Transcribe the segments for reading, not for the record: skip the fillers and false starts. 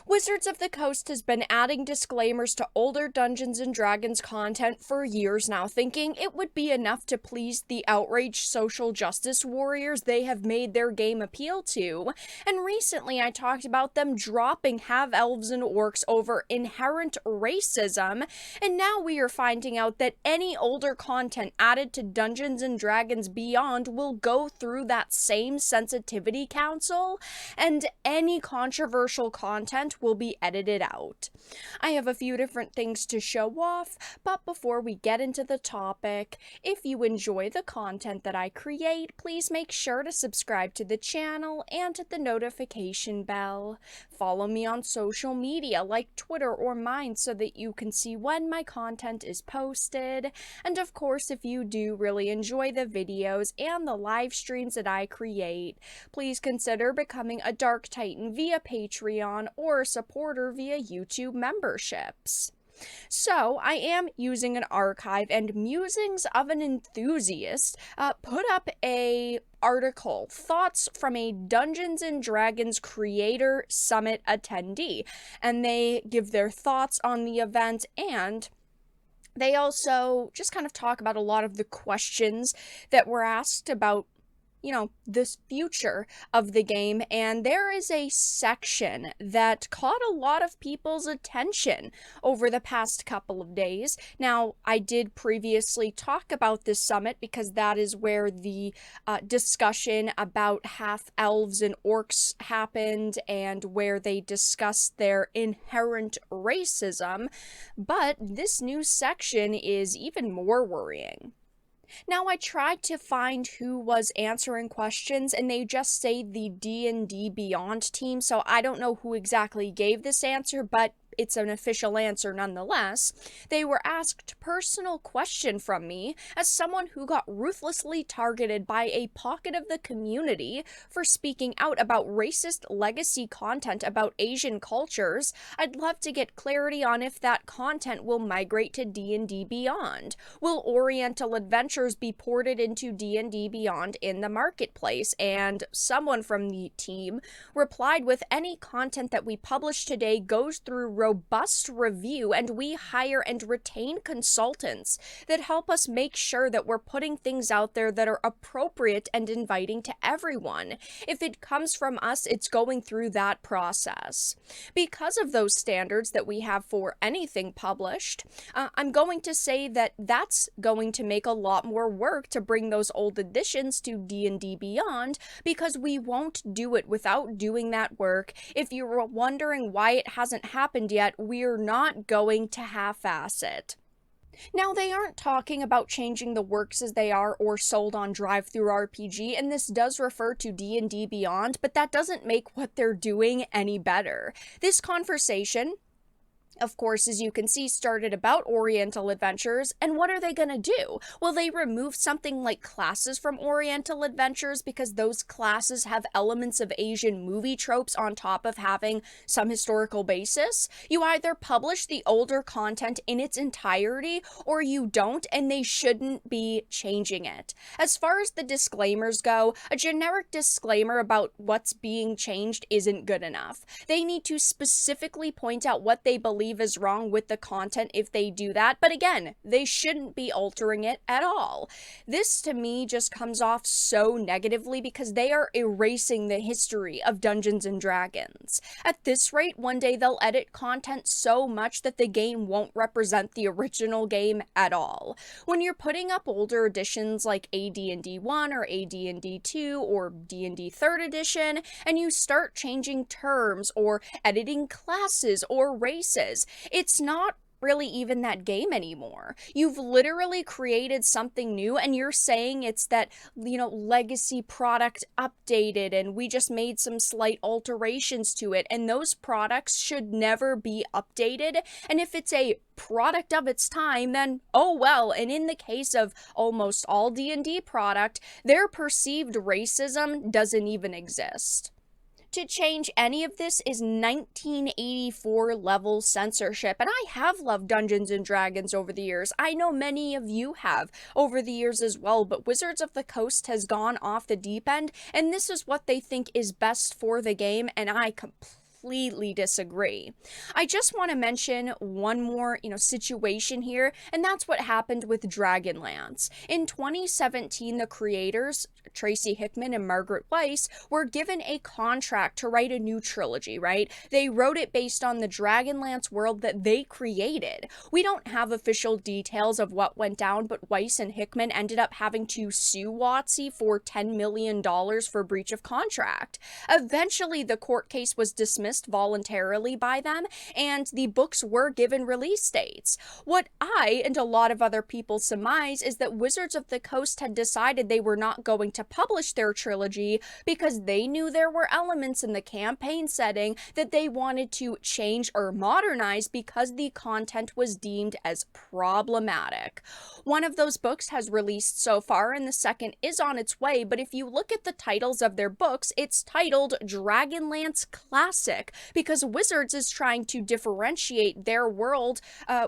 Wizards of the Coast has been adding disclaimers to older Dungeons & Dragons content for years now, thinking it would be enough to please the outraged social justice warriors they have made their game appeal to. And recently I talked about them dropping half-elves and orcs over inherent racism, and now we are finding out that any older content added to Dungeons & Dragons Beyond will go through that same sensitivity council, and any controversial content will be edited out. I have a few different things to show off, but before we get into the topic, if you enjoy the content that I create, please make sure to subscribe to the channel and hit the notification bell. Follow me on social media like Twitter or mine so that you can see when my content is posted. And of course, if you do really enjoy the videos and the live streams that I create, please consider becoming a Dark Titan via Patreon or a supporter via YouTube memberships. So, I am using an archive, and Musings of an Enthusiast put up a article, Thoughts from a Dungeons & Dragons Creator Summit Attendee, and they give their thoughts on the event, and they also just kind of talk about a lot of the questions that were asked about this future of the game, and there is a section that caught a lot of people's attention over the past couple of days. Now, I did previously talk about this summit because that is where the discussion about half-elves and orcs happened and where they discussed their inherent racism, but this new section is even more worrying. Now, I tried to find who was answering questions, and they just say the D&D Beyond team, so I don't know who exactly gave this answer, but it's an official answer nonetheless. They were asked personal question from me as someone who got ruthlessly targeted by a pocket of the community for speaking out about racist legacy content about Asian cultures. I'd love to get clarity on if that content will migrate to D&D Beyond. Will Oriental Adventures be ported into D&D Beyond in the marketplace? And someone from the team replied with, any content that we publish today goes through robust review, and we hire and retain consultants that help us make sure that we're putting things out there that are appropriate and inviting to everyone. If it comes from us, it's going through that process. Because of those standards that we have for anything published, I'm going to say that that's going to make a lot more work to bring those old editions to D&D Beyond, because we won't do it without doing that work. If you were wondering why it hasn't happened yet, we're not going to half-ass it. Now, they aren't talking about changing the works as they are or sold on drive-thru-RPG, and this does refer to D&D Beyond, but that doesn't make what they're doing any better. This conversation, of course, as you can see, started about Oriental Adventures, and what are they gonna do? Will they remove something like classes from Oriental Adventures because those classes have elements of Asian movie tropes on top of having some historical basis? You either publish the older content in its entirety, or you don't, and they shouldn't be changing it. As far as the disclaimers go, a generic disclaimer about what's being changed isn't good enough. They need to specifically point out what they believe is wrong with the content if they do that, but again, they shouldn't be altering it at all. This to me just comes off so negatively because they are erasing the history of Dungeons and Dragons. At this rate, one day they'll edit content so much that the game won't represent the original game at all. When you're putting up older editions like AD&D 1 or AD&D 2 or D&D 3rd edition, and you start changing terms or editing classes or races, it's not really even that game anymore. You've literally created something new, and you're saying it's that, legacy product updated and we just made some slight alterations to it, and those products should never be updated. And if it's a product of its time, then oh well. And in the case of almost all D&D product, their perceived racism doesn't even exist. To change any of this is 1984 level censorship, and I have loved Dungeons & Dragons over the years. I know many of you have over the years as well, but Wizards of the Coast has gone off the deep end, and this is what they think is best for the game, and I completely completely disagree. I just want to mention one more, situation here, and that's what happened with Dragonlance. In 2017, the creators, Tracy Hickman and Margaret Weiss, were given a contract to write a new trilogy, right? They wrote it based on the Dragonlance world that they created. We don't have official details of what went down, but Weiss and Hickman ended up having to sue WotC for $10 million for breach of contract. Eventually, the court case was dismissed voluntarily by them, and the books were given release dates. What I and a lot of other people surmise is that Wizards of the Coast had decided they were not going to publish their trilogy because they knew there were elements in the campaign setting that they wanted to change or modernize because the content was deemed as problematic. One of those books has released so far, and the second is on its way, but if you look at the titles of their books, it's titled Dragonlance Classic because Wizards is trying to differentiate their world,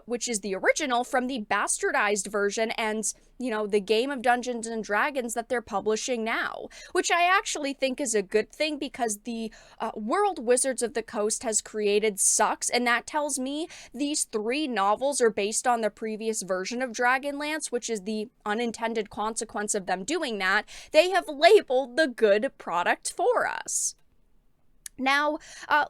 which is the original, from the bastardized version and the game of Dungeons and Dragons that they're publishing now, which I actually think is a good thing because the world Wizards of the Coast has created sucks, and that tells me these 3 novels are based on the previous version of Dragonlance, which is the unintended consequence of them doing that. They have labeled the good product for us. Now,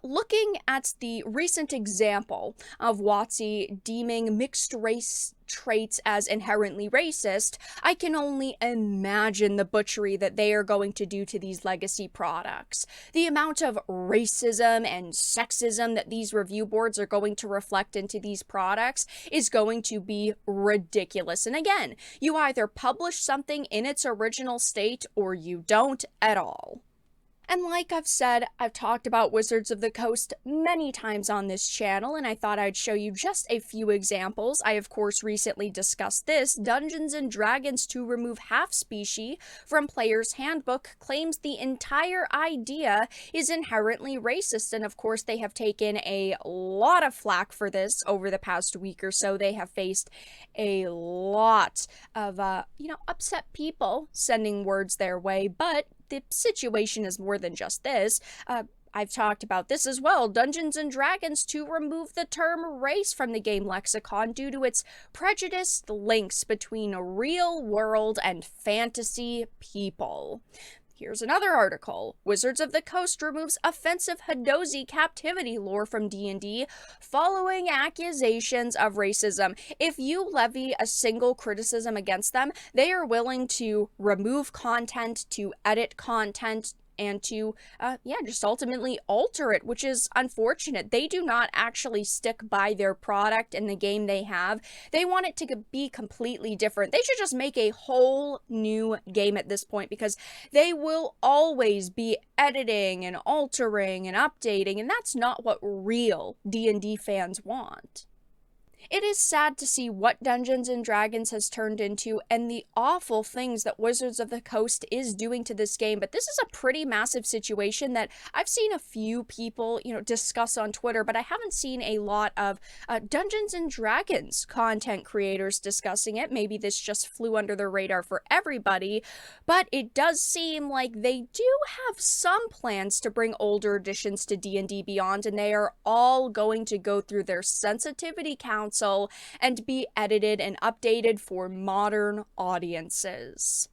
looking at the recent example of WotC deeming mixed race traits as inherently racist, I can only imagine the butchery that they are going to do to these legacy products. The amount of racism and sexism that these review boards are going to reflect into these products is going to be ridiculous. And again, you either publish something in its original state or you don't at all. And like I've said, I've talked about Wizards of the Coast many times on this channel, and I thought I'd show you just a few examples. I, of course, recently discussed this. Dungeons & Dragons to remove half-specie from Player's Handbook claims the entire idea is inherently racist, and of course they have taken a lot of flack for this over the past week or so. They have faced a lot of, upset people sending words their way, but the situation is more than just this. I've talked about this as well. Dungeons & Dragons to remove the term race from the game lexicon due to its prejudiced links between real world and fantasy people. Here's another article. Wizards of the Coast removes offensive Hadozi captivity lore from D&D following accusations of racism. If you levy a single criticism against them, they are willing to remove content, to edit content, and to, just ultimately alter it, which is unfortunate. They do not actually stick by their product and the game they have. They want it to be completely different. They should just make a whole new game at this point because they will always be editing and altering and updating, and that's not what real D&D fans want. It is sad to see what Dungeons & Dragons has turned into and the awful things that Wizards of the Coast is doing to this game, but this is a pretty massive situation that I've seen a few people, discuss on Twitter, but I haven't seen a lot of Dungeons & Dragons content creators discussing it. Maybe this just flew under the radar for everybody, but it does seem like they do have some plans to bring older editions to D&D Beyond, and they are all going to go through their sensitivity council and be edited and updated for modern audiences.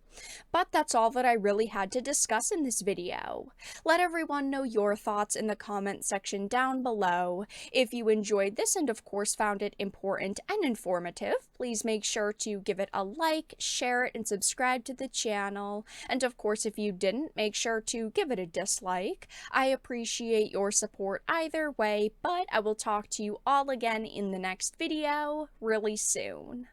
But that's all that I really had to discuss in this video. Let everyone know your thoughts in the comment section down below. If you enjoyed this and of course found it important and informative, please make sure to give it a like, share it, and subscribe to the channel. And of course, if you didn't, make sure to give it a dislike. I appreciate your support either way, but I will talk to you all again in the next video really soon.